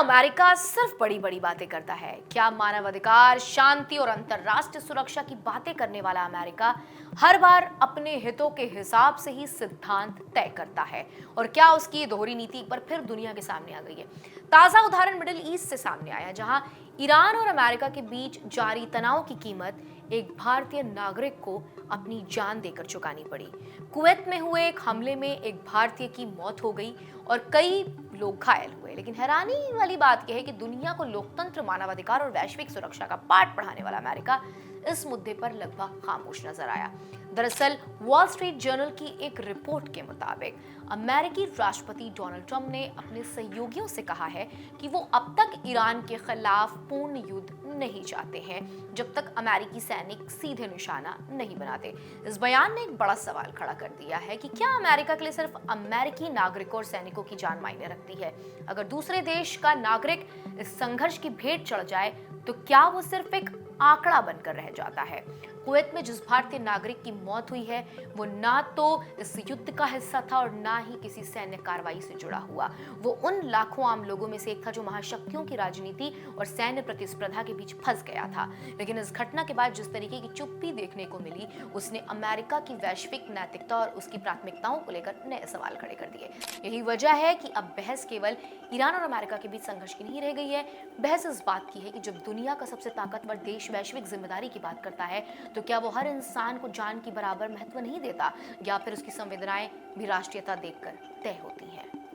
America सिर्फ बड़ी बड़ी बातें करता है? क्या मानवाधिकार, शांति और अंतर्राष्ट्रीय सुरक्षा की बातें करने वाला अमेरिका हर बार अपने हितों के हिसाब से ही सिद्धांत तय करता है? और क्या उसकी ये दोहरी नीति एक बार फिर दुनिया के सामने आ गई है? ताजा उदाहरण मिडिल ईस्ट से सामने आया, जहां ईरान और अमेरिका के बीच जारी तनाव की कीमत एक भारतीय नागरिक को अपनी जान देकर चुकानी पड़ी। कुवैत में हुए एक हमले में एक भारतीय की मौत हो गई और कई लोग घायल हुए। लेकिन हैरानी वाली बात यह है कि दुनिया को लोकतंत्र, मानवाधिकार और वैश्विक सुरक्षा का पाठ पढ़ाने वाला अमेरिका इस मुद्दे पर लगभग खामोश नजर आया। दरअसल वॉल स्ट्रीट जर्नल की एक रिपोर्ट के मुताबिक अमेरिकी राष्ट्रपति डोनाल्ड ट्रंप ने अपने सहयोगियों से कहा है कि वो अब तक ईरान के खिलाफ पूर्ण युद्ध नहीं चाहते हैं जब तक अमेरिकी सैनिक सीधे निशाना नहीं बनाते। इस बयान ने एक बड़ा सवाल खड़ा कर दिया है कि क्या अमेरिका के लिए सिर्फ अमेरिकी नागरिकों और सैनिकों की जान मायने रखती है? अगर दूसरे देश का नागरिक इस संघर्ष की भेंट चढ़ जाए तो क्या वो सिर्फ एक आंकड़ा बनकर रह जाता है? कुवैत में जिस भारतीय नागरिक की मौत हुई है वो ना तो इस युद्ध का हिस्सा था और ना ही किसी सैन्य कार्रवाई से जुड़ा हुआ। वो उन लाखों आम लोगों में से एक था जो महाशक्तियों की राजनीति और सैन्य प्रतिस्पर्धा के बीच फंस गया था। लेकिन इस घटना के बाद जिस तरीके की चुप्पी देखने को मिली, उसने अमेरिका की वैश्विक नैतिकता और उसकी प्राथमिकताओं को लेकर नए सवाल खड़े कर दिए। यही वजह है कि अब बहस केवल ईरान और अमेरिका के बीच संघर्ष की नहीं रह गई है। बहस इस बात की है कि जब दुनिया का सबसे ताकतवर देश वैश्विक जिम्मेदारी की बात करता है तो क्या वो हर इंसान को जान की बराबर महत्व नहीं देता, या फिर उसकी संवेदनाएं भी राष्ट्रीयता देखकर तय होती हैं?